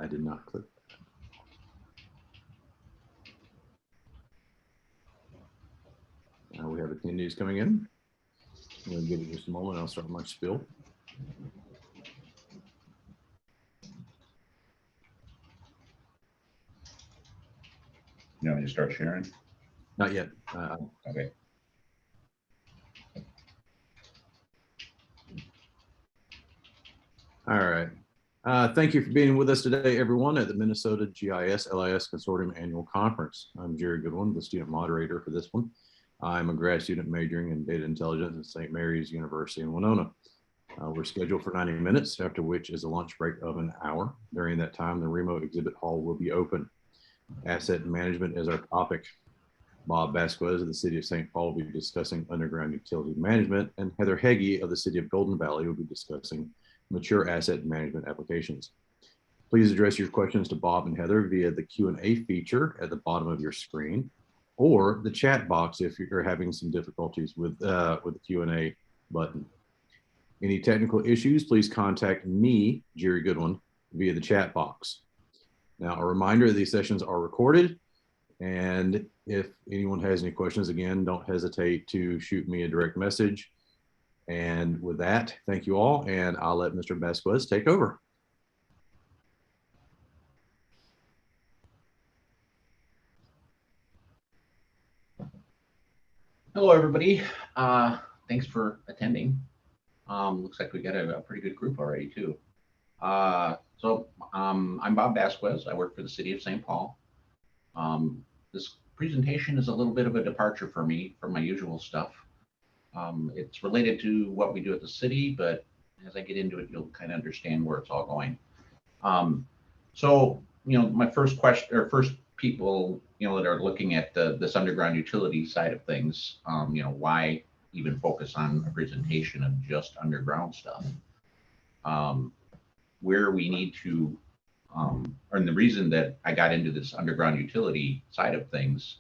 I did not click. We have attendees coming in. I'm going to give it just a moment. I'll start my spiel. You want me to start sharing? Not yet. Okay. All right. Thank you for being with us today, everyone, at the Minnesota GIS LIS Consortium Annual Conference. I'm Jerry Goodwin, the student moderator for this one. I'm a grad student majoring in data intelligence at St. Mary's University in Winona. We're scheduled for 90 minutes, after which is a lunch break of an hour. During that time, the remote exhibit hall will be open. Asset management is our topic. Bob Basques of the City of St. Paul will be discussing underground utility management, and Heather Heggie of the City of Golden Valley will be discussing mature asset management applications. Please address your questions to Bob and Heather via the Q&A feature at the bottom of your screen, or the chat box if you're having some difficulties with the Q&A button. Any technical issues, please contact me, Jerry Goodwin, via the chat box. Now, a reminder, these sessions are recorded, and if anyone has any questions, again, don't hesitate to shoot me a direct message. And with that, thank you all, and I'll let Mr. Basques take over. Hello, everybody. Thanks for attending. Looks like we got a pretty good group already, too. I'm Bob Basques. I work for the City of St. Paul. This presentation is a little bit of a departure for me from my usual stuff. It's related to what we do at the city, but as I get into it, you'll kind of understand where it's all going. My first question, or first people, that are looking at this underground utility side of things, why even focus on a presentation of just underground stuff? Where we need to, and the reason that I got into this underground utility side of things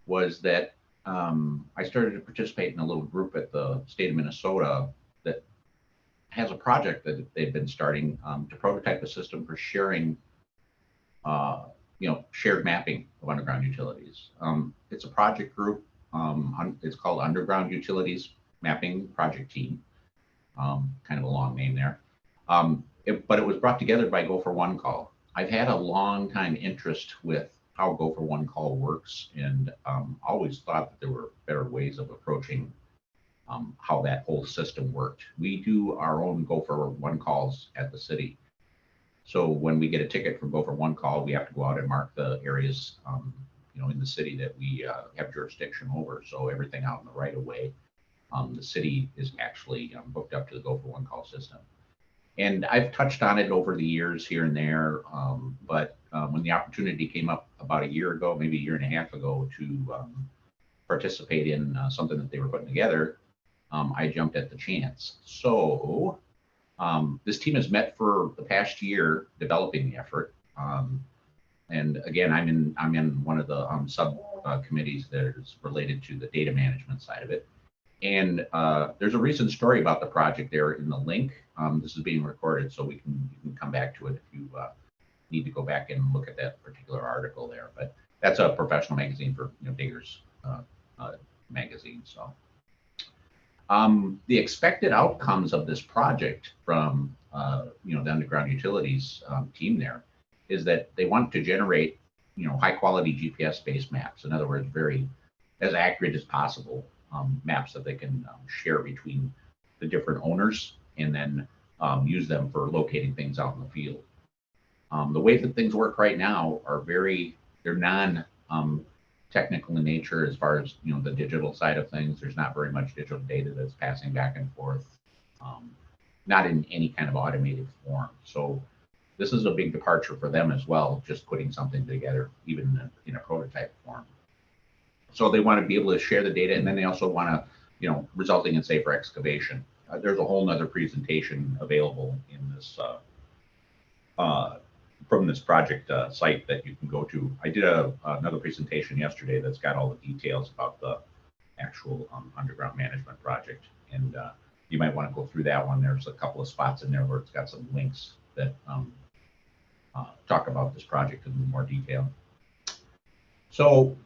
was that I started to participate in a little group at the state of Minnesota that has a project that they've been starting to prototype a system for sharing, shared mapping of underground utilities. It's a project group. It's called Underground Utilities Mapping Project Team. Kind of a long name there. But it was brought together by Go for One Call. I've had a long time interest with how Go for One Call works, and always thought that there were better ways of approaching how that whole system worked. We do our own Go for One Calls at the city. So when we get a ticket from Go for One Call, we have to go out and mark the areas, in the city that we have jurisdiction over. So everything out in the right of way, the city is actually booked up to the Go for One Call system. And I've touched on it over the years here and there, but when the opportunity came up about a year ago, maybe a year and a half ago, to participate in something that they were putting together, I jumped at the chance. So this team has met for the past year developing the effort. And again, I'm in one of the subcommittees that is related to the data management side of it. And there's a recent story about the project there in the link. This is being recorded, so you can come back to it if you need to go back and look at that particular article there. But that's a professional magazine for diggers magazine. So the expected outcomes of this project from the underground utilities team there is that they want to generate high quality GPS based maps. In other words, very as accurate as possible. Maps that they can share between the different owners, and then use them for locating things out in the field. The way that things work right now are they're non-technical in nature as far as the digital side of things. There's not very much digital data that's passing back and forth, not in any kind of automated form. So this is a big departure for them as well, just putting something together, even in a prototype form. So they want to be able to share the data, and then they also want to, resulting in safer excavation. There's a whole nother presentation available in this from this project site that you can go to. I did another presentation yesterday that's got all the details about the actual underground management project, and you might want to go through that one. There's a couple of spots in there where it's got some links that talk about this project in more detail. So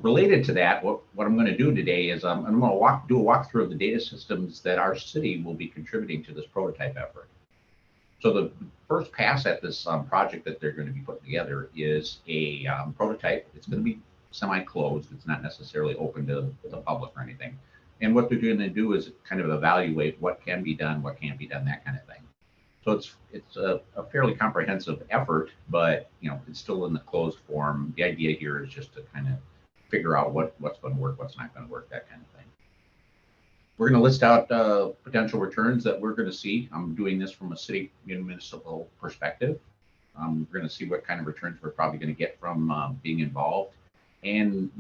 related to that, what I'm going to do today is I'm going to do a walkthrough of the data systems that our city will be contributing to this prototype effort. So the first pass at this project that they're going to be putting together is a prototype. It's going to be semi-closed. It's not necessarily open to the public or anything. And what they're going to do is kind of evaluate what can be done, what can't be done, that kind of thing. So it's a fairly comprehensive effort, but it's still in the closed form. The idea here is just to kind of figure out what's going to work, what's not going to work, that kind of thing. We're going to list out potential returns that we're going to see. I'm doing this from a city municipal perspective. We're going to see what kind of returns we're probably going to get from being involved, and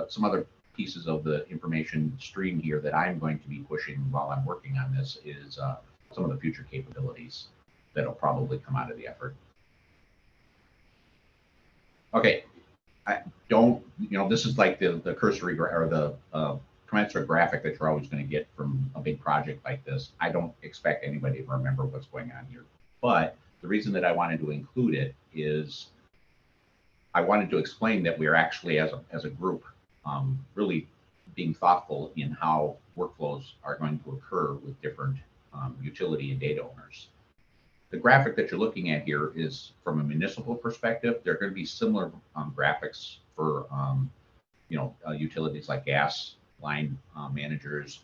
some other pieces of the information stream here that I'm going to be pushing while I'm working on this is some of the future capabilities that'll probably come out of the effort. Okay, this is like the cursory or the commensurate graphic that you're always going to get from a big project like this. I don't expect anybody to remember what's going on here, but the reason that I wanted to include it is I wanted to explain that we're actually, as a group, really being thoughtful in how workflows are going to occur with different utility and data owners. The graphic that you're looking at here is from a municipal perspective. There are going to be similar graphics for utilities like gas line managers,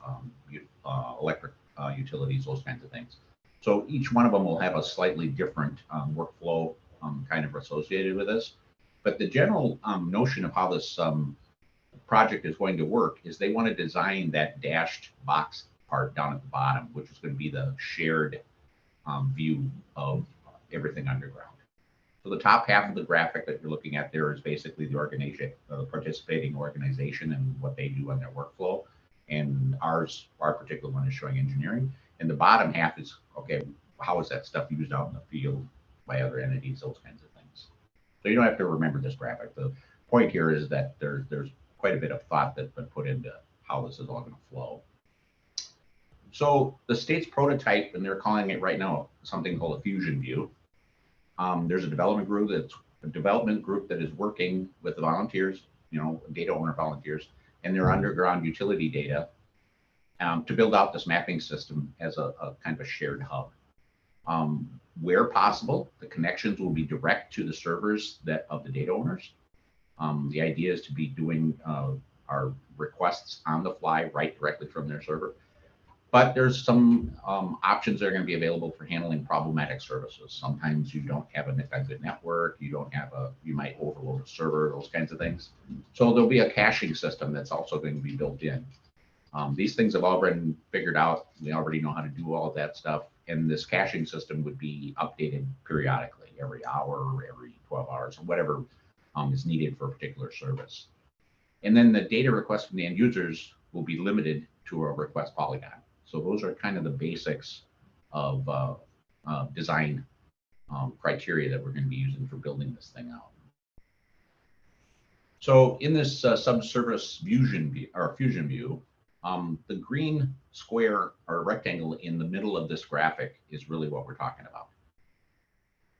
electric utilities, those kinds of things. So each one of them will have a slightly different workflow kind of associated with this. But the general notion of how this project is going to work is they want to design that dashed box part down at the bottom, which is going to be the shared view of everything underground. So the top half of the graphic that you're looking at there is basically the organization, the participating organization and what they do on their workflow. And our particular one is showing engineering. And the bottom half is, okay, how is that stuff used out in the field by other entities, those kinds of things. So you don't have to remember this graphic. The point here is that there's quite a bit of thought that's been put into how this is all going to flow. So the state's prototype, and they're calling it right now something called a fusion view. There's a development group that is working with the volunteers, data owner volunteers, and their underground utility data to build out this mapping system as a kind of a shared hub. Where possible, the connections will be direct to the servers of the data owners. The idea is to be doing our requests on the fly right directly from their server. But there's some options that are going to be available for handling problematic services. Sometimes you don't have a good network, you might overload a server, those kinds of things. So there'll be a caching system that's also going to be built in. These things have all been figured out. We already know how to do all of that stuff. And this caching system would be updated periodically, every hour, every 12 hours, or whatever is needed for a particular service. And then the data requests from the end users will be limited to a request polygon. So those are kind of the basics of design criteria that we're going to be using for building this thing out. So in this subsurface fusion view, the green square or rectangle in the middle of this graphic is really what we're talking about.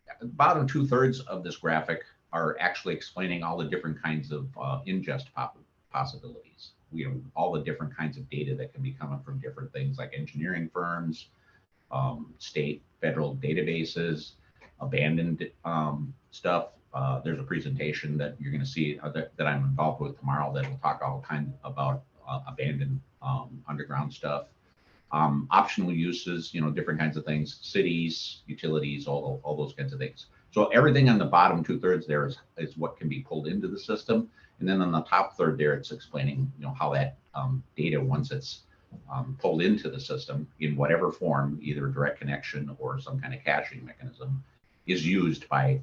At the bottom 2/3 of this graphic are actually explaining all the different kinds of ingest possibilities. All the different kinds of data that can be coming from different things like engineering firms, state, federal databases, abandoned stuff. There's a presentation that you're going to see that I'm involved with tomorrow that will talk all kinds about abandoned underground stuff, optional uses, different kinds of things, cities, utilities, all those kinds of things. So everything on the bottom 2/3 there is what can be pulled into the system. And then on the top third there, it's explaining, how that data, once it's pulled into the system in whatever form, either direct connection or some kind of caching mechanism, is used by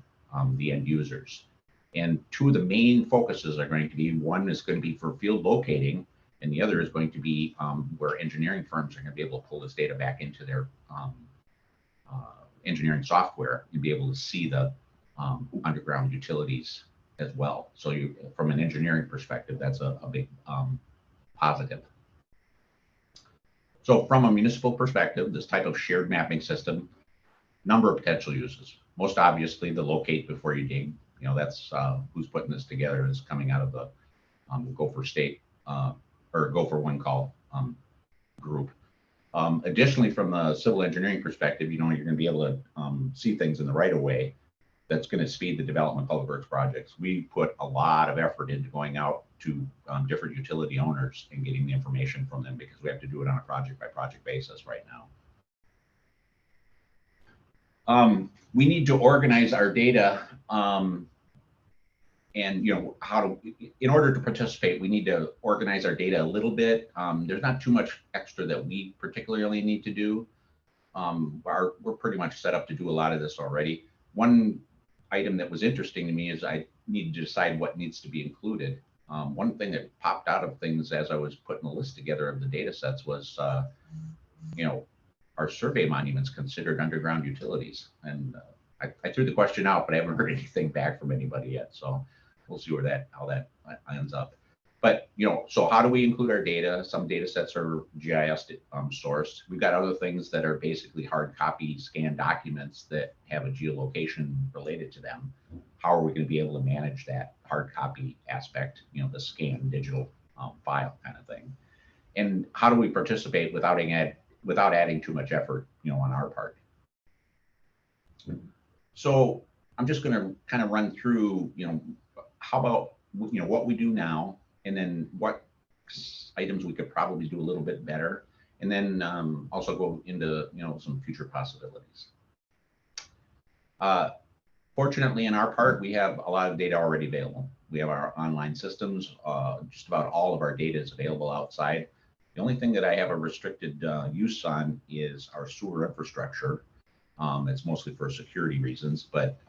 the end users. And two of the main focuses are going to be, one is going to be for field locating, and the other is going to be where engineering firms are going to be able to pull this data back into their engineering software and be able to see the underground utilities as well. So from an engineering perspective, that's a big positive. So from a municipal perspective, this type of shared mapping system, number of potential uses. Most obviously, the locate before you dig. You know, that's who's putting this together is coming out of the Gopher State or Gopher One Call group. Additionally, from the civil engineering perspective, you know, you're going to be able to see things in the right of way. That's going to speed the development of public works projects. We put a lot of effort into going out to different utility owners and getting the information from them because we have to do it on a project by project basis right now. We need to organize our data and, you know, in order to participate, we need to organize our data a little bit. There's not too much extra that we particularly need to do. We're pretty much set up to do a lot of this already. One item that was interesting to me is I needed to decide what needs to be included. One thing that popped out of things as I was putting a list together of the data sets was, you know, are survey monuments considered underground utilities? And I threw the question out, but I haven't heard anything back from anybody yet. So we'll see how that ends up. But, you know, so how do we include our data? Some data sets are GIS sourced. We've got other things that are basically hard copy scanned documents that have a geolocation related to them. How are we going to be able to manage that hard copy aspect, you know, the scanned digital file kind of thing? And how do we participate without adding too much effort, you know, on our part? So I'm just going to kind of run through, you know, how about, you know, what we do now, and then what items we could probably do a little bit better, and then also go into, you know, some future possibilities. Fortunately, in our part, we have a lot of data already available. We have our online systems. Just about all of our data is available outside. The only thing that I have a restricted use on is our sewer infrastructure. It's mostly for security reasons, but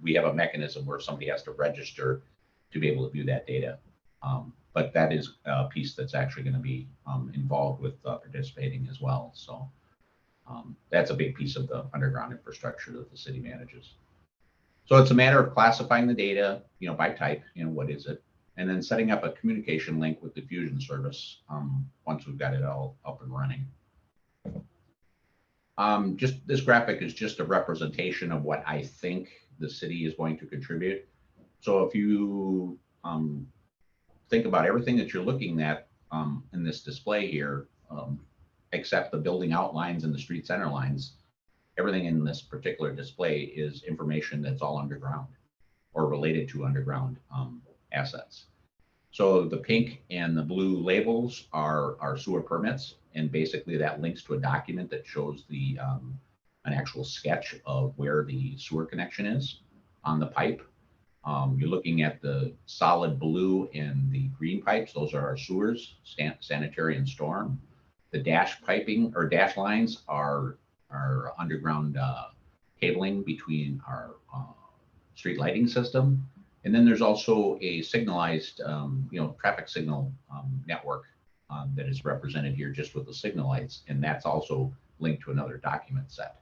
we have a mechanism where somebody has to register to be able to view that data. But that is a piece that's actually going to be involved with participating as well. So that's a big piece of the underground infrastructure that the city manages. So it's a matter of classifying the data, you know, by type, you know, what is it? And then setting up a communication link with the Fusion service once we've got it all up and running. Just this graphic is just a representation of what I think the city is going to contribute. So if you think about everything that you're looking at in this display here, except the building outlines and the street center lines, everything in this particular display is information that's all underground or related to underground assets. So the pink and the blue labels are sewer permits, and basically that links to a document that shows the an actual sketch of where the sewer connection is on the pipe. You're looking at the solid blue and the green pipes. Those are our sewers, sanitary and storm. The dash piping or dash lines are underground cabling between our street lighting system. And then there's also a signalized, you know, traffic signal network that is represented here just with the signal lights. And that's also linked to another document set.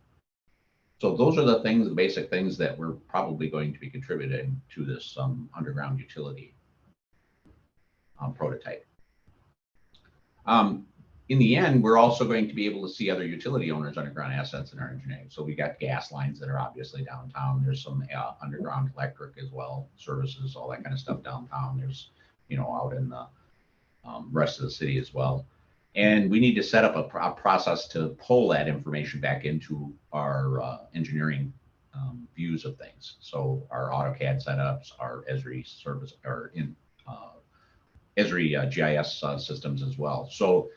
So those are the things, the basic things that we're probably going to be contributing to this underground utility prototype. In the end, we're also going to be able to see other utility owners' underground assets in our engineering. So we got gas lines that are obviously downtown. There's some underground electric as well, services, all that kind of stuff downtown. There's, you know, out in the rest of the city as well. And we need to set up a process to pull that information back into our engineering views of things. So our AutoCAD setups, our Esri service, or in Esri GIS systems as well. So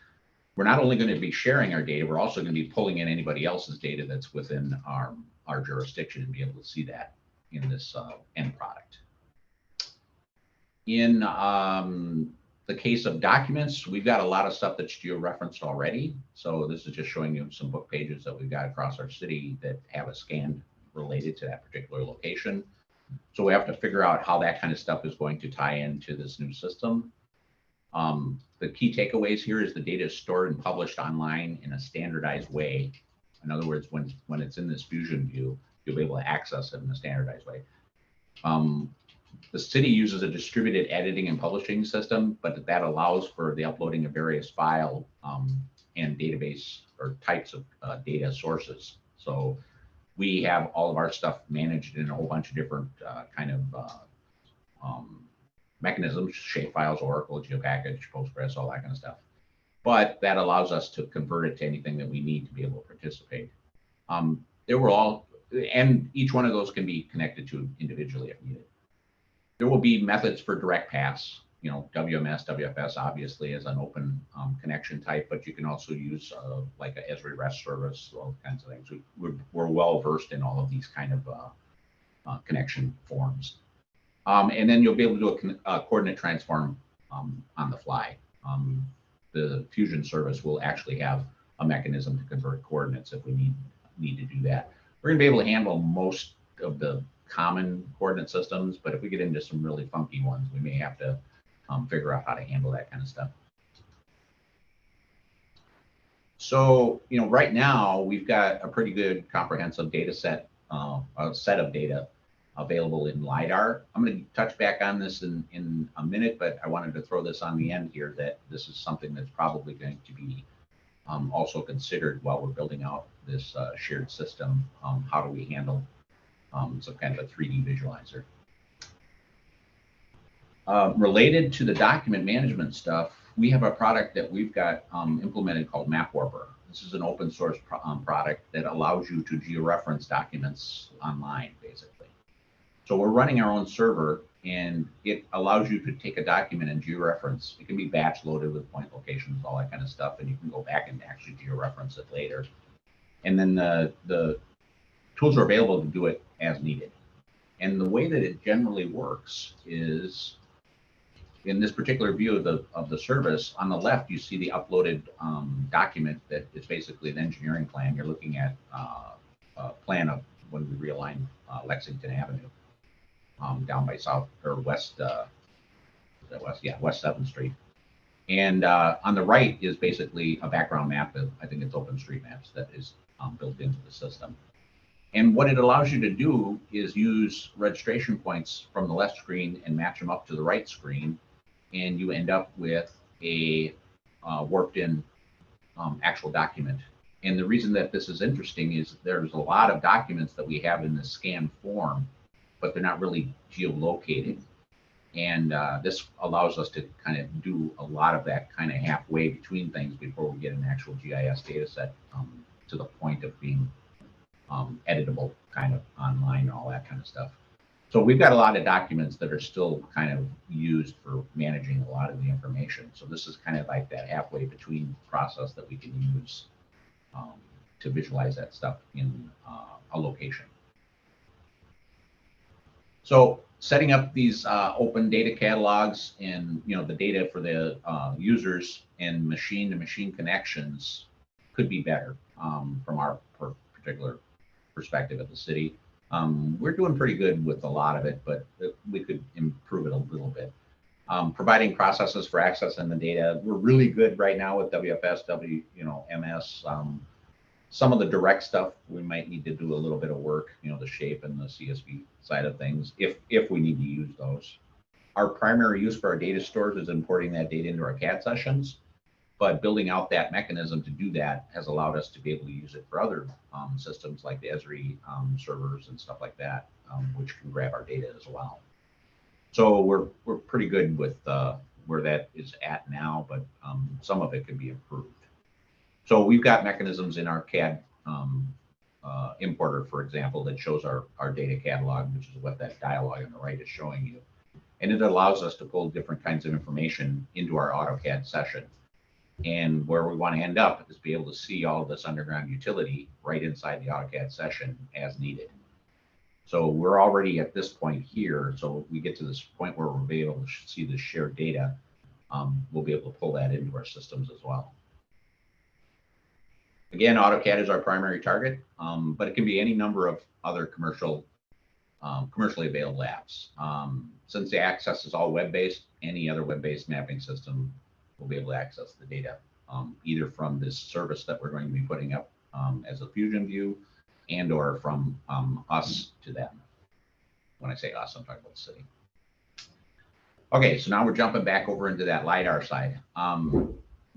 we're not only going to be sharing our data, we're also going to be pulling in anybody else's data that's within our jurisdiction and be able to see that in this end product. In the case of documents, we've got a lot of stuff that's geo-referenced already. So this is just showing you some book pages that we've got across our city that have a scan related to that particular location. So we have to figure out how that kind of stuff is going to tie into this new system. The key takeaways here is the data is stored and published online in a standardized way. In other words, when it's in this Fusion view, you'll be able to access it in a standardized way. The city uses a distributed editing and publishing system, but that allows for the uploading of various file and database or types of data sources. So We have all of our stuff managed in a whole bunch of different mechanisms, shapefiles, Oracle, GeoPackage, Postgres, all that kind of stuff. But that allows us to convert it to anything that we need to be able to participate. There were all, and each one of those can be connected to individually if needed. There will be methods for direct pass, you know, WMS, WFS obviously is an open connection type, but you can also use like a Esri REST service, all kinds of things. We're well versed in all of these kind of connection forms. And then you'll be able to do a coordinate transform on the fly. The Fusion service will actually have a mechanism to convert coordinates if we need to do that. We're going to be able to handle most of the common coordinate systems, but if we get into some really funky ones, we may have to figure out how to handle that kind of stuff. So, you know, right now we've got a pretty good comprehensive data set, a set of data available in LiDAR. I'm going to touch back on this in a minute, but I wanted to throw this on the end here that this is something that's probably going to be also considered while we're building out this shared system. How do we handle some kind of a 3D visualizer? Related to the document management stuff, we have a product that we've got implemented called MapWarper. This is an open source product that allows you to georeference documents online, basically. So we're running our own server, and it allows you to take a document and georeference. It can be batch loaded with point locations, all that kind of stuff, and you can go back and actually georeference it later. And then the tools are available to do it as needed. And the way that it generally works is, in this particular view of the service, on the left, you see the uploaded document that is basically an engineering plan. You're looking at a plan of when we realign Lexington Avenue down by South or West, West 7th Street. And on the right is basically a background map of, I think it's OpenStreetMaps that is built into the system. And what it allows you to do is use registration points from the left screen and match them up to the right screen. And you end up with a warped in actual document. And the reason that this is interesting is there's a lot of documents that we have in the scan form, but they're not really geolocated. And this allows us to kind of do a lot of that kind of halfway between things before we get an actual GIS data set to the point of being editable kind of online and all that kind of stuff. So we've got a lot of documents that are still kind of used for managing a lot of the information. So this is kind of like that halfway between process that we can use to visualize that stuff in a location. So setting up these open data catalogs and, you know, the data for the users and machine-to-machine connections could be better from our particular perspective at the city. We're doing pretty good with a lot of it, but we could improve it a little bit. Providing processes for accessing the data. We're really good right now with WFS, MS. Some of the direct stuff, we might need to do a little bit of work, you know, the shape and the CSV side of things, if we need to use those. Our primary use for our data stores is importing that data into our CAD sessions, but building out that mechanism to do that has allowed us to be able to use it for other systems like the Esri servers and stuff like that, which can grab our data as well. So we're pretty good with where that is at now, but some of it can be improved. So we've got mechanisms in our CAD importer, for example, that shows our data catalog, which is what that dialog on the right is showing you. And it allows us to pull different kinds of information into our AutoCAD session. And where we want to end up is be able to see all of this underground utility right inside the AutoCAD session as needed. So we're already at this point here. So we get to this point where we'll be able to see the shared data. We'll be able to pull that into our systems as well. Again, AutoCAD is our primary target, but it can be any number of other commercially available apps. Since the access is all web-based, any other web-based mapping system will be able to access the data, either from this service that we're going to be putting up as a Fusion view, and or from us to them. When I say us, I'm talking about the city. Okay, so now we're jumping back over into that LiDAR side.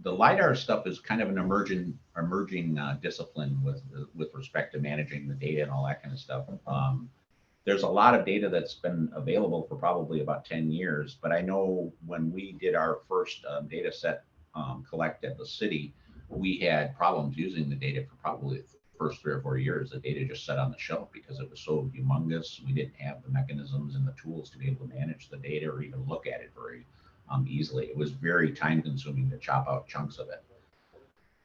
the LiDAR stuff is kind of an emerging discipline with respect to managing the data and all that kind of stuff. There's a lot of data that's been available for probably about 10 years, but I know when we did our first data set collect at the city, we had problems using the data for probably the first 3 or 4 years. The data just sat on the shelf because it was so humongous. We didn't have the mechanisms and the tools to be able to manage the data or even look at it very easily. It was very time consuming to chop out chunks of it.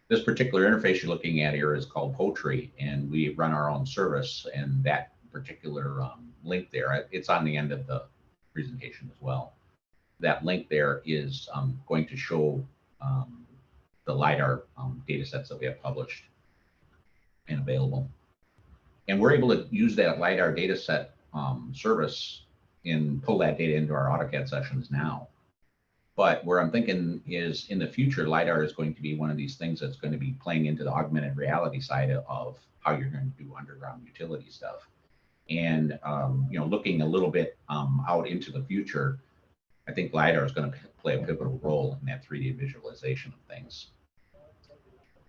This particular interface you're looking at here is called Poetry, and we run our own service, and that particular link there, it's on the end of the presentation as well. That link there is going to show the LiDAR data sets that we have published and available. And we're able to use that LiDAR data set service and pull that data into our AutoCAD sessions now. But where I'm thinking is in the future, LiDAR is going to be one of these things that's going to be playing into the augmented reality side of how you're going to do underground utility stuff. And looking a little bit out into the future, I think LiDAR is going to play a pivotal role in that 3D visualization of things.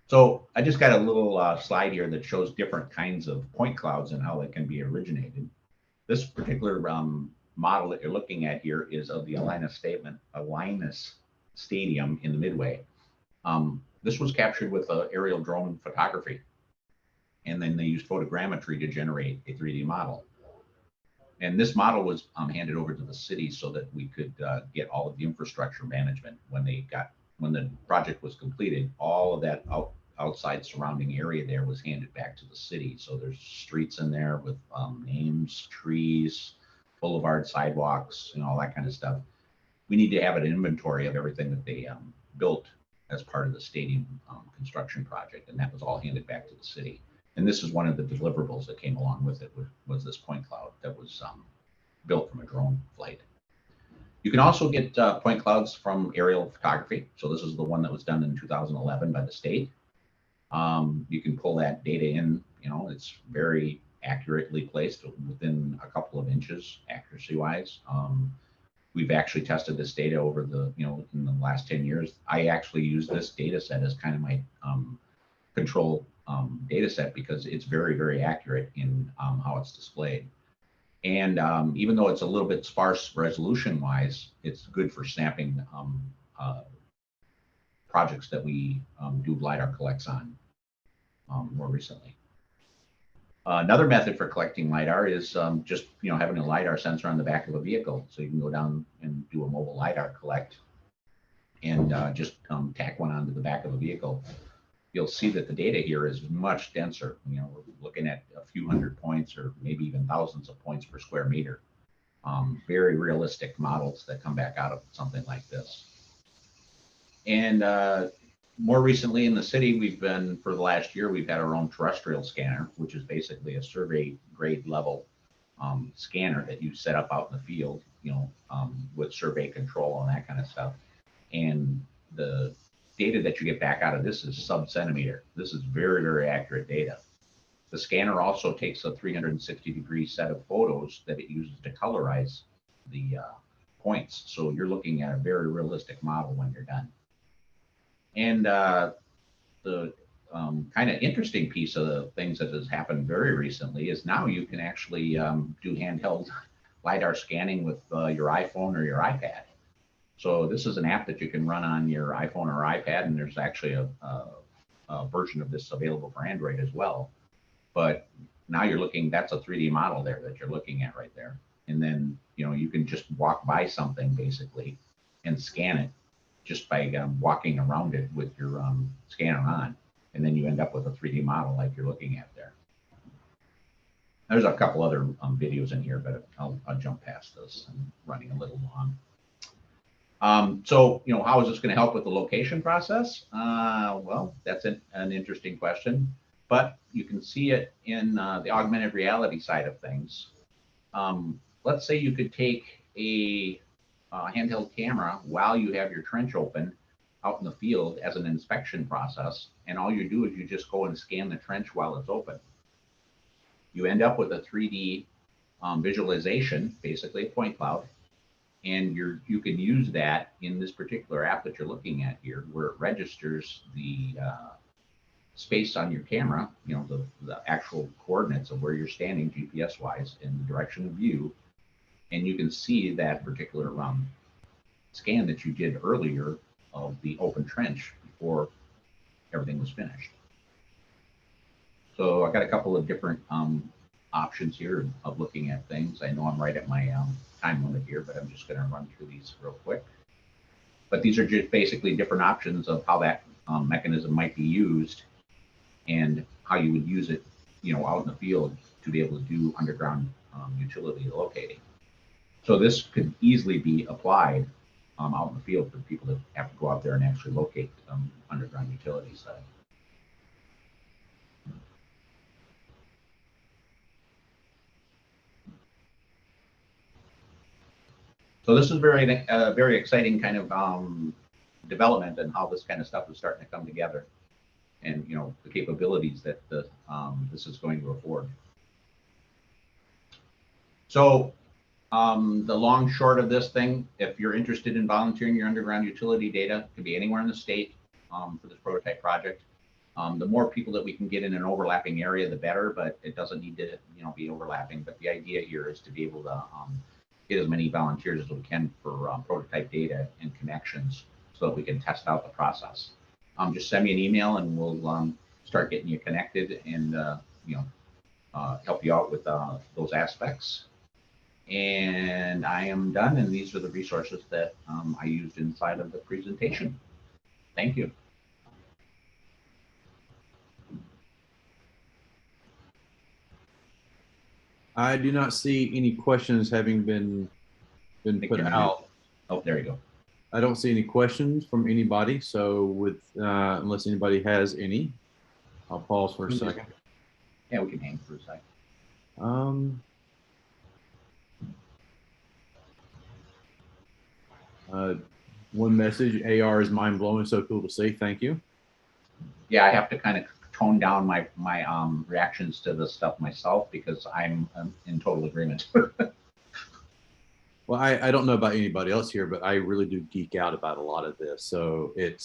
So I just got a little slide here that shows different kinds of point clouds and how they can be originated. This particular model that you're looking at here is of the Alinus Stadium in the Midway. This was captured with aerial drone photography, and then they used photogrammetry to generate a 3D model. And this model was handed over to the city so that we could get all of the infrastructure management when the project was completed. All of that outside surrounding area there was handed back to the city. So there's streets in there with names, trees, boulevard sidewalks, and all that kind of stuff. We need to have an inventory of everything that they built as part of the stadium construction project, and that was all handed back to the city. And this is one of the deliverables that came along with it, was this point cloud that was built from a drone flight. You can also get point clouds from aerial photography. So this is the one that was done in 2011 by the state. You can pull that data in, it's very accurately placed within a couple of inches accuracy wise. We've actually tested this data over in the last 10 years. I actually use this data set as kind of my control data set because it's very, very accurate in how it's displayed. And even though it's a little bit sparse resolution wise, it's good for snapping projects that we do LiDAR collects on more recently. Another method for collecting LiDAR is just having a LiDAR sensor on the back of a vehicle. So you can go down and do a mobile LiDAR collect and just tack one onto the back of a vehicle. You'll see that the data here is much denser. We're looking at a few hundred points or maybe even thousands of points per square meter. Very realistic models that come back out of something like this. And more recently in the city, for the last year, we've had our own terrestrial scanner, which is basically a survey grade level scanner that you set up out in the field, with survey control and that kind of stuff. And the data that you get back out of this is sub-centimeter. This is very, very accurate data. The scanner also takes a 360-degree set of photos that it uses to colorize the points. So you're looking at a very realistic model when you're done. And the kind of interesting piece of the things that has happened very recently is now you can actually do handheld LiDAR scanning with your iPhone or your iPad. So this is an app that you can run on your iPhone or iPad, and there's actually a version of this available for Android as well. But now you're looking, that's a 3D model there that you're looking at right there. And then, you can just walk by something basically and scan it just by walking around it with your scanner on. And then you end up with a 3D model like you're looking at there. There's a couple other videos in here, but I'll jump past this. I'm running a little long. So, how is this going to help with the location process? Well, that's an interesting question, but you can see it in the augmented reality side of things. Let's say you could take a handheld camera while you have your trench open out in the field as an inspection process, and all you do is you just go and scan the trench while it's open. You end up with a 3D visualization, basically a point cloud. And you can use that in this particular app that you're looking at here, where it registers the space on your camera, the actual coordinates of where you're standing GPS wise in the direction of view. And you can see that particular scan that you did earlier of the open trench before everything was finished. So I got a couple of different options here of looking at things. I know I'm right at my time limit here, but I'm just going to run through these real quick. But these are just basically different options of how that mechanism might be used and how you would use it, out in the field to be able to do underground utility locating. So this could easily be applied out in the field for people that have to go out there and actually locate underground utilities. So this is very exciting kind of development and how this kind of stuff is starting to come together, and the capabilities that this is going to afford. So the long short of this thing, if you're interested in volunteering your underground utility data, it could be anywhere in the state for this prototype project. The more people that we can get in an overlapping area, the better, but it doesn't need to be overlapping. But the idea here is to be able to get as many volunteers as we can for prototype data and connections so that we can test out the process. Just send me an email and we'll start getting you connected and help you out with those aspects. And I am done, and these are the resources that I used inside of the presentation. Thank you. I do not see any questions having been put out. Oh, there you go. I don't see any questions from anybody. So with unless anybody has any, I'll pause for a second. Yeah, we can hang for a second. One message, AR is mind blowing. So cool to see. Thank you. Yeah, I have to kind of tone down my reactions to this stuff myself because I'm in total agreement. Well, I don't know about anybody else here, but I really do geek out about a lot of this. So it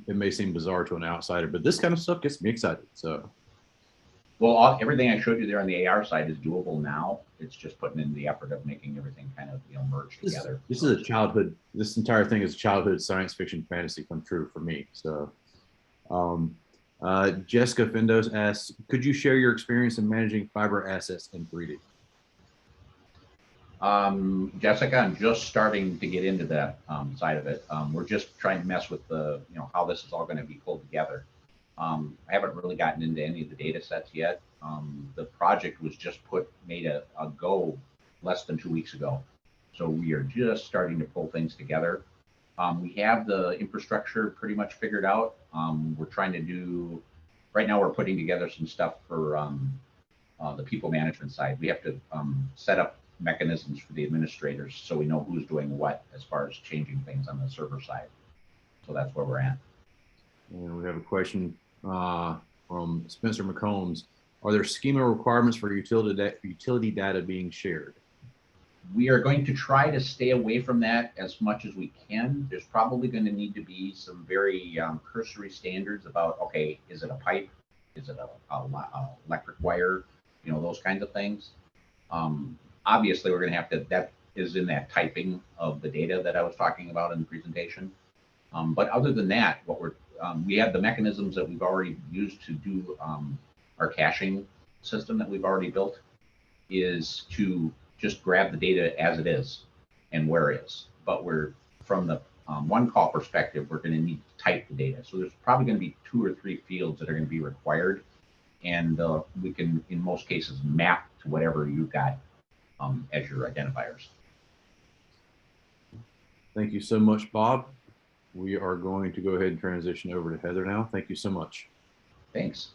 may seem bizarre to an outsider, but this kind of stuff gets me excited. So, well, everything I showed you there on the AR side is doable now. It's just putting in the effort of making everything kind of merge together. This is a childhood. This entire thing is childhood science fiction fantasy come true for me. So, Jessica Findos asks, could you share your experience in managing fiber assets in 3D? Jessica, I'm just starting to get into that side of it. We're just trying to mess with the, how this is all going to be pulled together. I haven't really gotten into any of the data sets yet. The project was just made a go less than 2 weeks ago. So we are just starting to pull things together. We have the infrastructure pretty much figured out. We're trying to do, right now we're putting together some stuff for the people management side. We have to set up mechanisms for the administrators so we know who's doing what as far as changing things on the server side. So that's where we're at. And we have a question from Spencer McCombs. Are there schema requirements for utility data being shared? We are going to try to stay away from that as much as we can. There's probably going to need to be some very cursory standards about, okay, is it a pipe? Is it a electric wire? Those kinds of things. Obviously, we're going to have to, that is in that typing of the data that I was talking about in the presentation. But other than that, we have the mechanisms that we've already used to do our caching system that we've already built is to just grab the data as it is and where it is. But from the one call perspective, we're going to need to type the data. So there's probably going to be 2 or 3 fields that are going to be required. And we can, in most cases, map to whatever you've got as your identifiers. Thank you so much, Bob. We are going to go ahead and transition over to Heather now. Thank you so much. Thanks.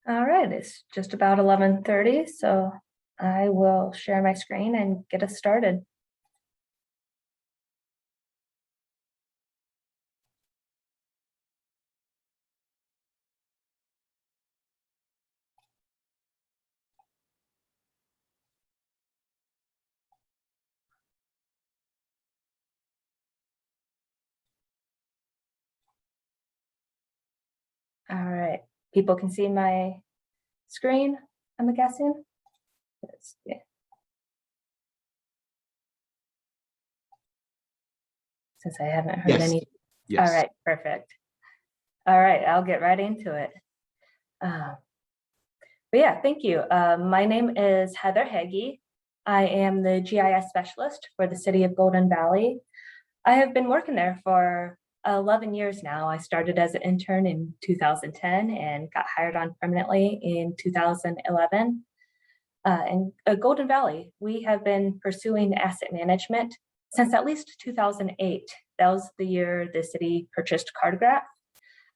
All right, it's just about 11:30, so I will share my screen and get us started. All right, people can see my screen, I'm guessing. Let's see. Since I haven't heard Yes. any. Yes. All right, perfect. All right, I'll get right into it. But yeah, thank you. My name is Heather Hagee. I am the GIS specialist for the city of Golden Valley. I have been working there for 11 years now. I started as an intern in 2010 and got hired on permanently in 2011. In Golden Valley, we have been pursuing asset management since at least 2008. That was the year the city purchased Cartograph,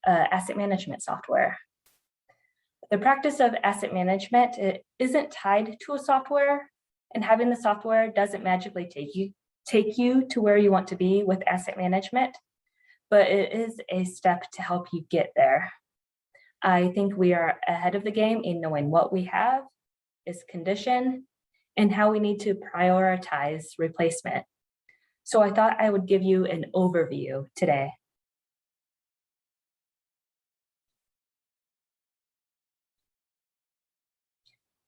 asset management software. The practice of asset management, it isn't tied to a software, and having the software doesn't magically take you to where you want to be with asset management, but it is a step to help you get there. I think we are ahead of the game in knowing what we have, its condition, and how we need to prioritize replacement. So I thought I would give you an overview today.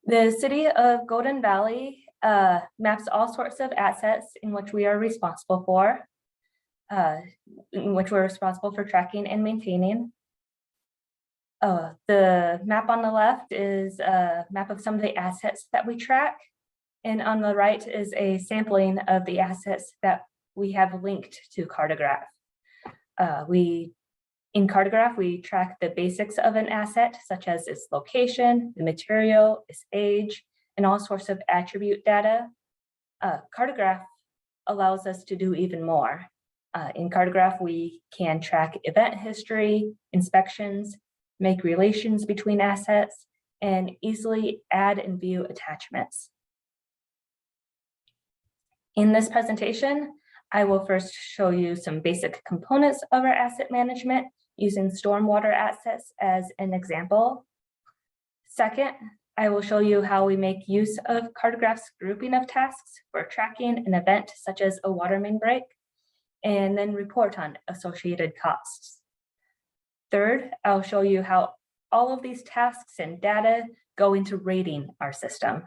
The city of Golden Valley maps all sorts of assets in which we are responsible for, in which we're responsible for tracking and maintaining. The map on the left is a map of some of the assets that we track, and on the right is a sampling of the assets that we have linked to Cartograph. In Cartograph, we track the basics of an asset, such as its location, the material, its age, and all sorts of attribute data. Cartograph allows us to do even more. In Cartograph, we can track event history, inspections, make relations between assets, and easily add and view attachments. In this presentation, I will first show you some basic components of our asset management using stormwater assets as an example. Second, I will show you how we make use of Cartograph's grouping of tasks for tracking an event such as a water main break, and then report on associated costs. Third, I'll show you how all of these tasks and data go into rating our system.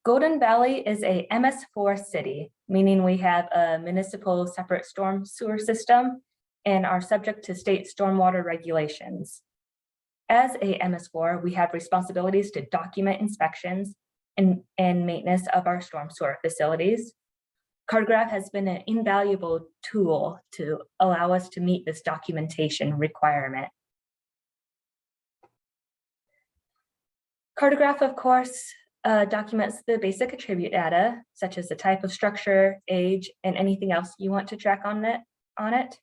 Golden Valley is a MS4 city, meaning we have a municipal separate storm sewer system and are subject to state stormwater regulations. As a MS4, we have responsibilities to document inspections and maintenance of our storm sewer facilities. Cartograph has been an invaluable tool to allow us to meet this documentation requirement. Cartograph, of course, documents the basic attribute data, such as the type of structure, age, and anything else you want to track on it.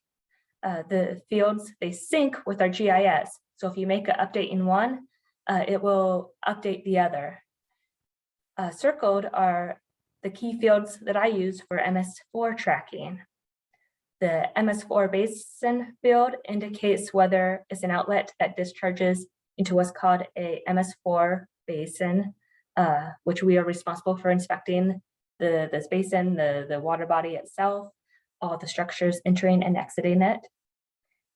The fields, they sync with our GIS. So if you make an update in one, it will update the other. Circled are the key fields that I use for MS4 tracking. The MS4 basin field indicates whether it's an outlet that discharges into what's called a MS4 basin, which we are responsible for inspecting this basin, the water body itself, all the structures entering and exiting it.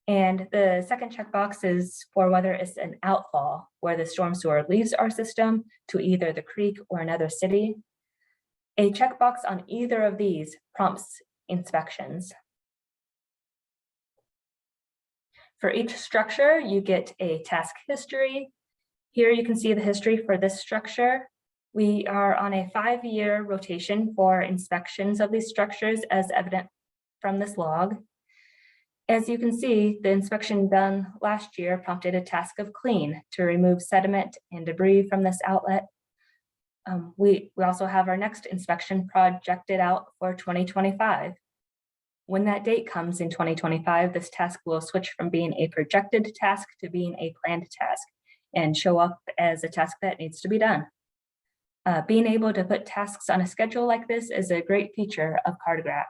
And the second checkbox is for whether it's an outfall, where the storm sewer leaves our system to either the creek or another city. A checkbox on either of these prompts inspections. For each structure, you get a task history. Here you can see the history for this structure. We are on a 5-year rotation for inspections of these structures, as evident from this log. As you can see, the inspection done last year prompted a task of clean to remove sediment and debris from this outlet. We also have our next inspection projected out for 2025. When that date comes in 2025, this task will switch from being a projected task to being a planned task and show up as a task that needs to be done. Being able to put tasks on a schedule like this is a great feature of Cartograph.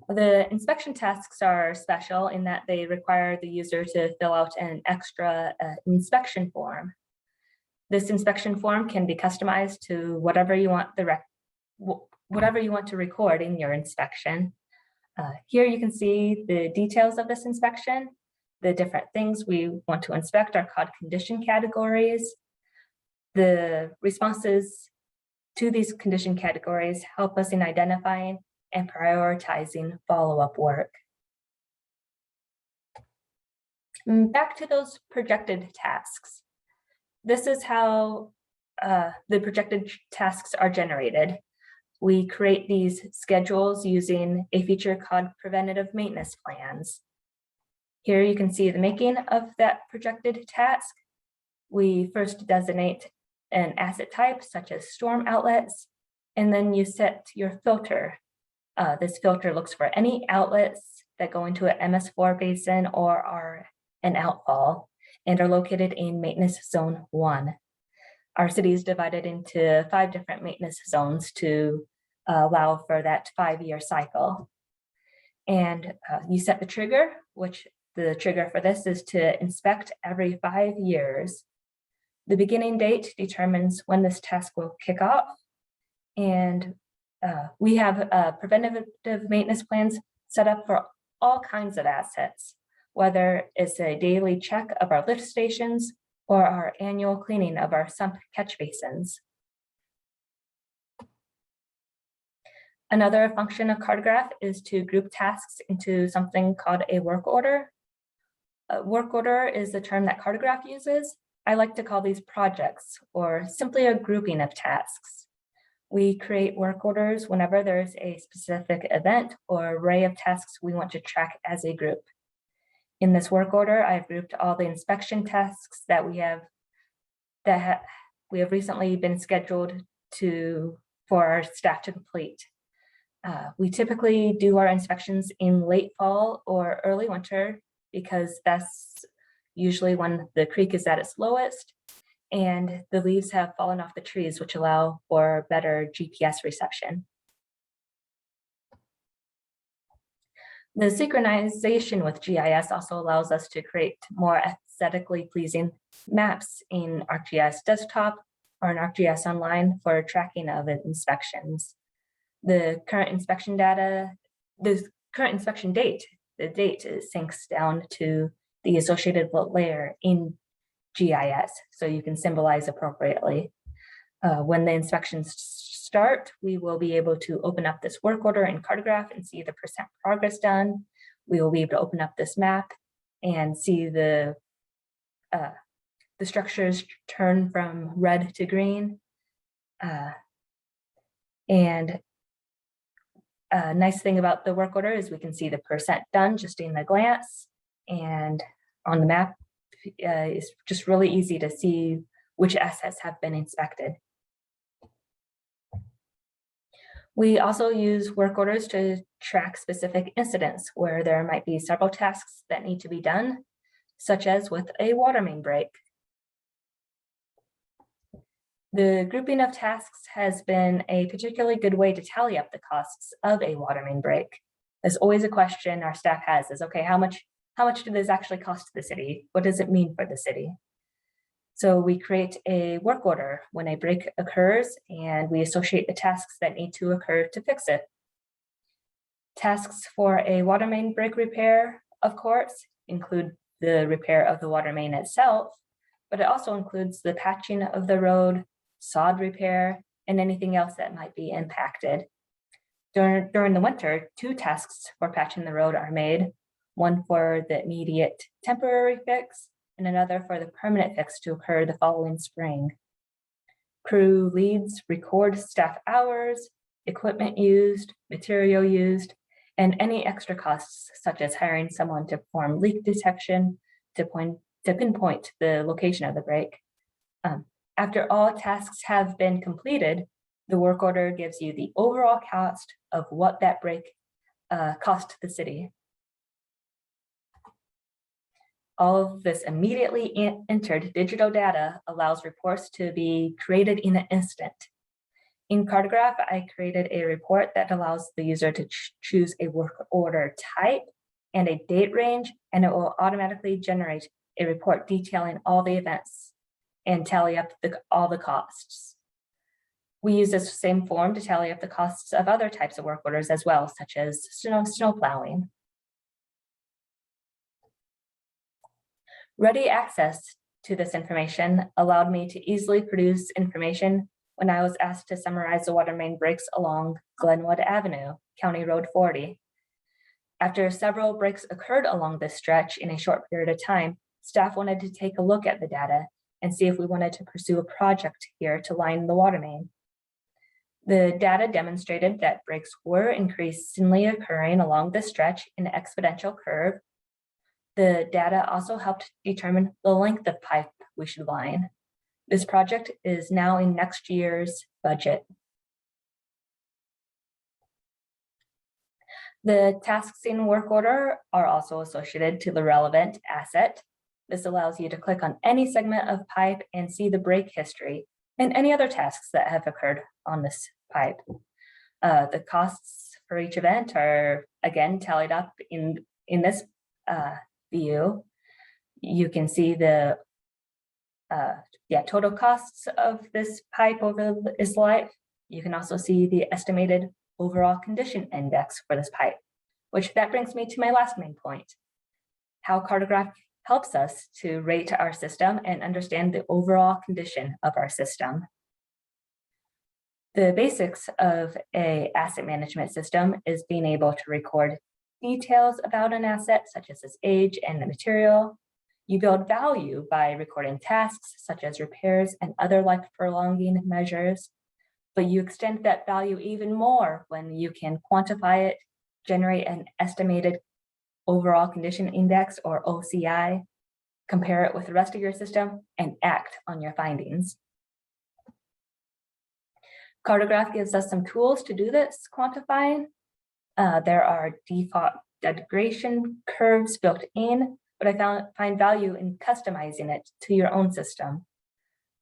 The inspection tasks are special in that they require the user to fill out an extra inspection form. This inspection form can be customized to whatever you want whatever you want to record in your inspection. Here you can see the details of this inspection. The different things we want to inspect are called condition categories. The responses to these condition categories help us in identifying and prioritizing follow-up work. Back to those projected tasks. This is how the projected tasks are generated. We create these schedules using a feature called preventative maintenance plans. Here you can see the making of that projected task. We first designate an asset type, such as storm outlets, and then you set your filter. This filter looks for any outlets that go into an MS4 basin or are an outfall and are located in maintenance zone 1. Our city is divided into 5 different maintenance zones to allow for that 5-year cycle. And you set the trigger, which the trigger for this is to inspect every 5 years. The beginning date determines when this task will kick off. And we have preventative maintenance plans set up for all kinds of assets, whether it's a daily check of our lift stations or our annual cleaning of our sump catch basins. Another function of Cartograph is to group tasks into something called a work order. A work order is the term that Cartograph uses. I like to call these projects, or simply a grouping of tasks. We create work orders whenever there's a specific event or array of tasks we want to track as a group. In this work order, I've grouped all the inspection tasks that we have recently been scheduled for our staff to complete. We typically do our inspections in late fall or early winter because that's usually when the creek is at its lowest and the leaves have fallen off the trees, which allow for better GPS reception. The synchronization with GIS also allows us to create more aesthetically pleasing maps in ArcGIS Desktop or in ArcGIS Online for tracking of inspections. The current inspection data, the current inspection date, the date syncs down to the associated layer in GIS, so you can symbolize appropriately. When the inspections start, we will be able to open up this work order in Cartograph and see the percent progress done. We will be able to open up this map and see the structures turn from red to green. And a nice thing about the work order is we can see the percent done just in a glance, and on the map it's just really easy to see which assets have been inspected. We also use work orders to track specific incidents where there might be several tasks that need to be done, such as with a water main break. The grouping of tasks has been a particularly good way to tally up the costs of a water main break. There's always a question our staff has is, okay, how much did this actually cost the city? What does it mean for the city? So we create a work order when a break occurs and we associate the tasks that need to occur to fix it. Tasks for a water main break repair, of course, include the repair of the water main itself, but it also includes the patching of the road, sod repair, and anything else that might be impacted. During the winter, 2 tasks for patching the road are made, one for the immediate temporary fix and another for the permanent fix to occur the following spring. Crew leads record staff hours, equipment used, material used, and any extra costs such as hiring someone to perform leak detection to pinpoint the location of the break. After all tasks have been completed, the work order gives you the overall cost of what that break cost the city. All of this immediately entered digital data allows reports to be created in an instant. In Cartograph, I created a report that allows the user to choose a work order type and a date range, and it will automatically generate a report detailing all the events and tally up all the costs. We use this same form to tally up the costs of other types of work orders as well, such as snow plowing. Ready access to this information allowed me to easily produce information when I was asked to summarize the water main breaks along Glenwood Avenue, County Road 40. After several breaks occurred along this stretch in a short period of time, staff wanted to take a look at the data and see if we wanted to pursue a project here to line the water main. The data demonstrated that breaks were increasingly occurring along this stretch in an exponential curve. The data also helped determine the length of pipe we should line. This project is now in next year's budget. The tasks in work order are also associated to the relevant asset. This allows you to click on any segment of pipe and see the break history and any other tasks that have occurred on this pipe. The costs for each event are again tallied up in this view. You can see the total costs of this pipe over its life. You can also see the estimated overall condition index for this pipe, which that brings me to my last main point, how Cartograph helps us to rate our system and understand the overall condition of our system. The basics of an asset management system is being able to record details about an asset, such as its age and the material. You build value by recording tasks, such as repairs and other life prolonging measures. But you extend that value even more when you can quantify it, generate an estimated overall condition index or OCI, compare it with the rest of your system, and act on your findings. Cartograph gives us some tools to do this quantifying. There are default degradation curves built in, but I find value in customizing it to your own system.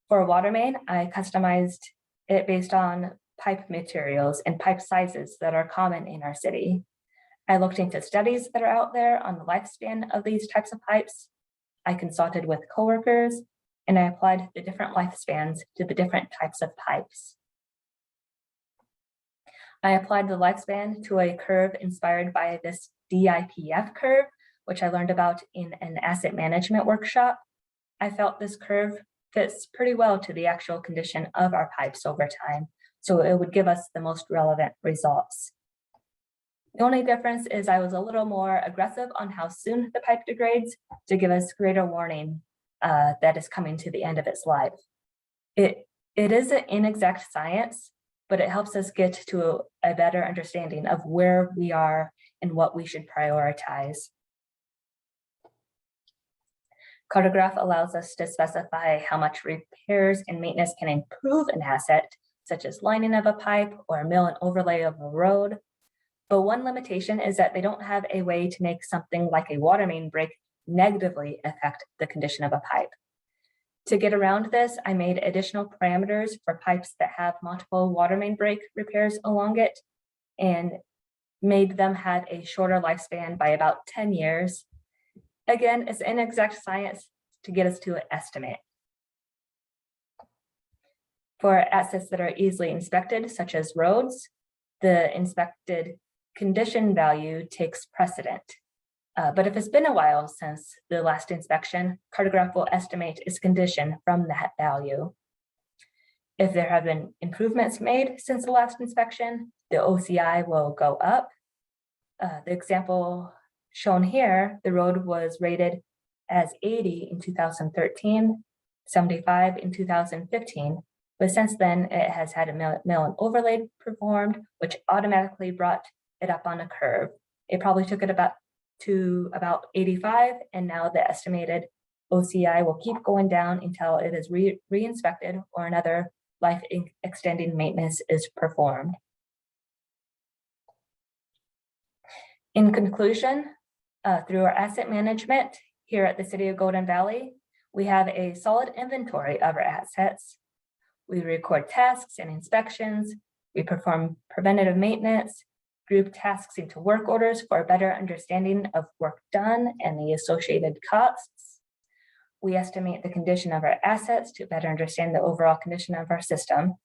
For a water main, I customized it based on pipe materials and pipe sizes that are common in our city. I looked into studies that are out there on the lifespan of these types of pipes. I consulted with coworkers, and I applied the different lifespans to the different types of pipes. I applied the lifespan to a curve inspired by this DIPF curve, which I learned about in an asset management workshop. I felt this curve fits pretty well to the actual condition of our pipes over time, so it would give us the most relevant results. The only difference is I was a little more aggressive on how soon the pipe degrades to give us greater warning that is coming to the end of its life. It is an inexact science, but it helps us get to a better understanding of where we are and what we should prioritize. Cartograph allows us to specify how much repairs and maintenance can improve an asset, such as lining of a pipe or a mill and overlay of a road. But one limitation is that they don't have a way to make something like a water main break negatively affect the condition of a pipe. To get around this, I made additional parameters for pipes that have multiple water main break repairs along it and made them have a shorter lifespan by about 10 years. Again, it's inexact science to get us to an estimate. For assets that are easily inspected, such as roads, the inspected condition value takes precedent. But if it's been a while since the last inspection, Cartograph will estimate its condition from that value. If there have been improvements made since the last inspection, the OCI will go up. The example shown here, the road was rated as 80 in 2013, 75 in 2015, but since then it has had a mill and overlay performed, which automatically brought it up on a curve. It probably took it to about 85, and now the estimated OCI will keep going down until it is re-inspected or another life extending maintenance is performed. In conclusion, through our asset management here at the City of Golden Valley, we have a solid inventory of our assets. We record tasks and inspections. We perform preventative maintenance, group tasks into work orders for a better understanding of work done and the associated costs. We estimate the condition of our assets to better understand the overall condition of our system.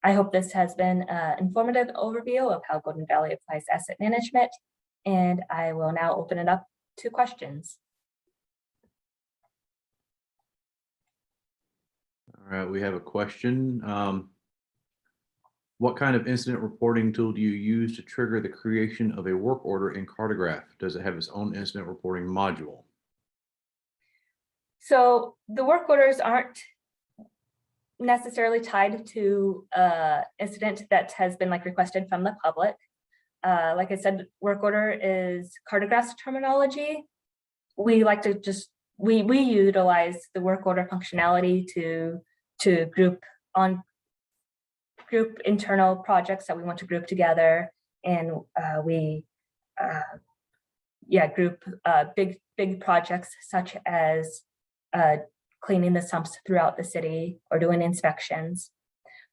I hope this has been an informative overview of how Golden Valley applies asset management, and I will now open it up to questions. All right, we have a question. What kind of incident reporting tool do you use to trigger the creation of a work order in Cartograph? Does it have its own incident reporting module? So the work orders aren't necessarily tied to incident that has been like requested from the public. Like I said, work order is Cartograph's terminology. We like to just we utilize the work order functionality to group internal projects that we want to group together, and we group big projects such as cleaning the sumps throughout the city or doing inspections.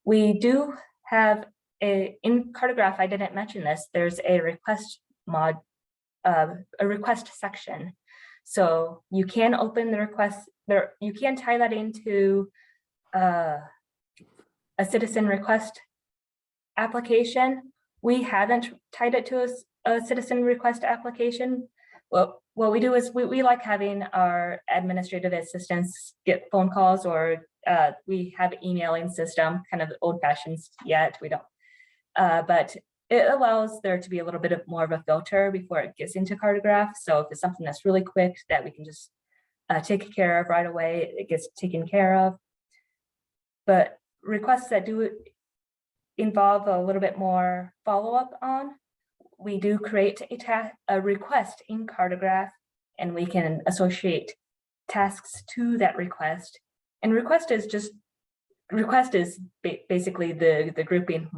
We do have in Cartograph, I didn't mention this, there's a request a request section. So you can open the request there, you can tie that into a citizen request application. We haven't tied it to a citizen request application. Well, what we do is we like having our administrative assistants get phone calls, or we have emailing system, kind of old fashioned yet, we don't. But it allows there to be a little bit of more of a filter before it gets into Cartograph. So if it's something that's really quick that we can just take care of right away, it gets taken care of. But requests that do involve a little bit more follow-up on, we do create a request in Cartograph, and we can associate tasks to that request. And request is basically the grouping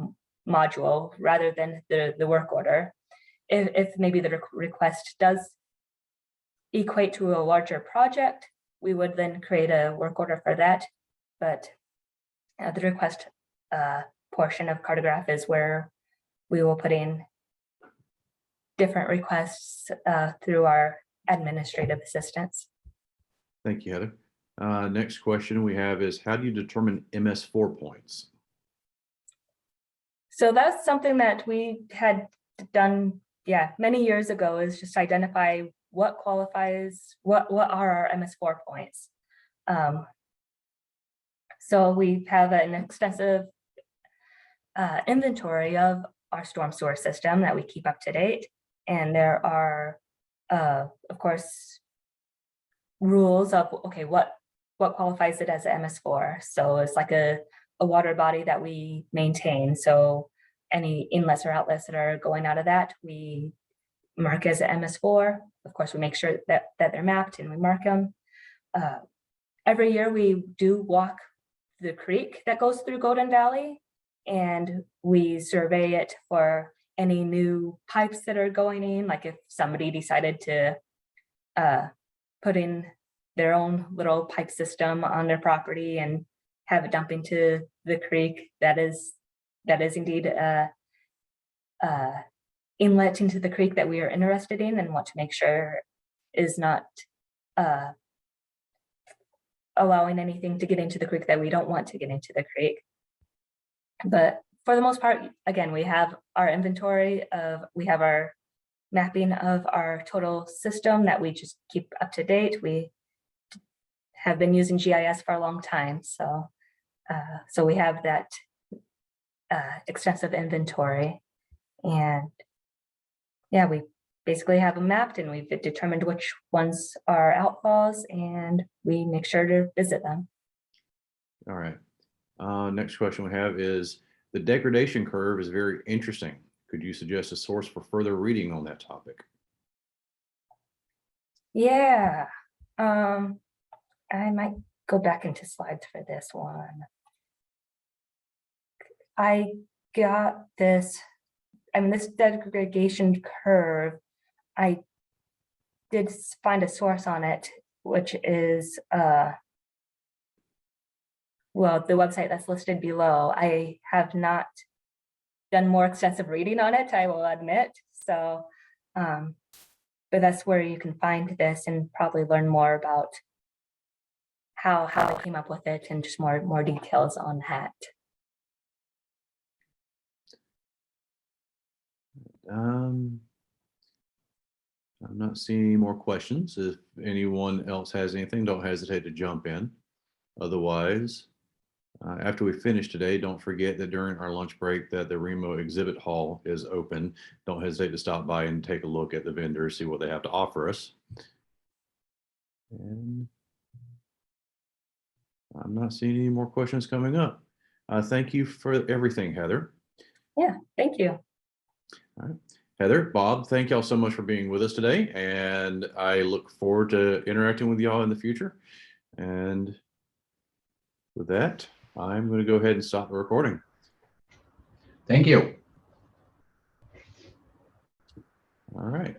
module rather than the work order. If maybe the request does equate to a larger project, we would then create a work order for that. But the request portion of Cartograph is where we will put in different requests through our administrative assistants. Thank you, Heather. Next question we have is, how do you determine MS4 points? So that's something that we had done, many years ago, is just identify what qualifies, what are our MS4 points. So we have an extensive inventory of our storm sewer system that we keep up to date. And there are, of course, rules of, okay, what qualifies it as an MS4. So it's like a water body that we maintain. So any inlets or outlets that are going out of that, we mark as an MS4. Of course, we make sure that they're mapped and we mark them. Every year we do walk the creek that goes through Golden Valley, and we survey it for any new pipes that are going in. Like if somebody decided to put in their own little pipe system on their property and have it dump into the creek, that is indeed a inlet into the creek that we are interested in and want to make sure is not allowing anything to get into the creek that we don't want to get into the creek. But for the most part, again, we have our inventory we have our mapping of our total system that we just keep up to date. We have been using GIS for a long time, so we have that extensive inventory, and we basically have them mapped, and we've determined which ones are outfalls, and we make sure to visit them. All right. Next question we have is, the degradation curve is very interesting. Could you suggest a source for further reading on that topic? Yeah, I might go back into slides for this one. I got this, this degradation curve, I did find a source on it, which is, well, the website that's listed below. I have not done more extensive reading on it, I will admit. So, but that's where you can find this and probably learn more about how I came up with it and just more details on that. I'm not seeing any more questions. If anyone else has anything, don't hesitate to jump in. Otherwise, after we finish today, don't forget that during our lunch break that the Remo exhibit hall is open. Don't hesitate to stop by and take a look at the vendors, see what they have to offer us. And I'm not seeing any more questions coming up. Thank you for everything, Heather. Yeah, thank you. All right. Heather, Bob, thank y'all so much for being with us today. And I look forward to interacting with y'all in the future. And with that, I'm going to go ahead and stop the recording. Thank you. All right.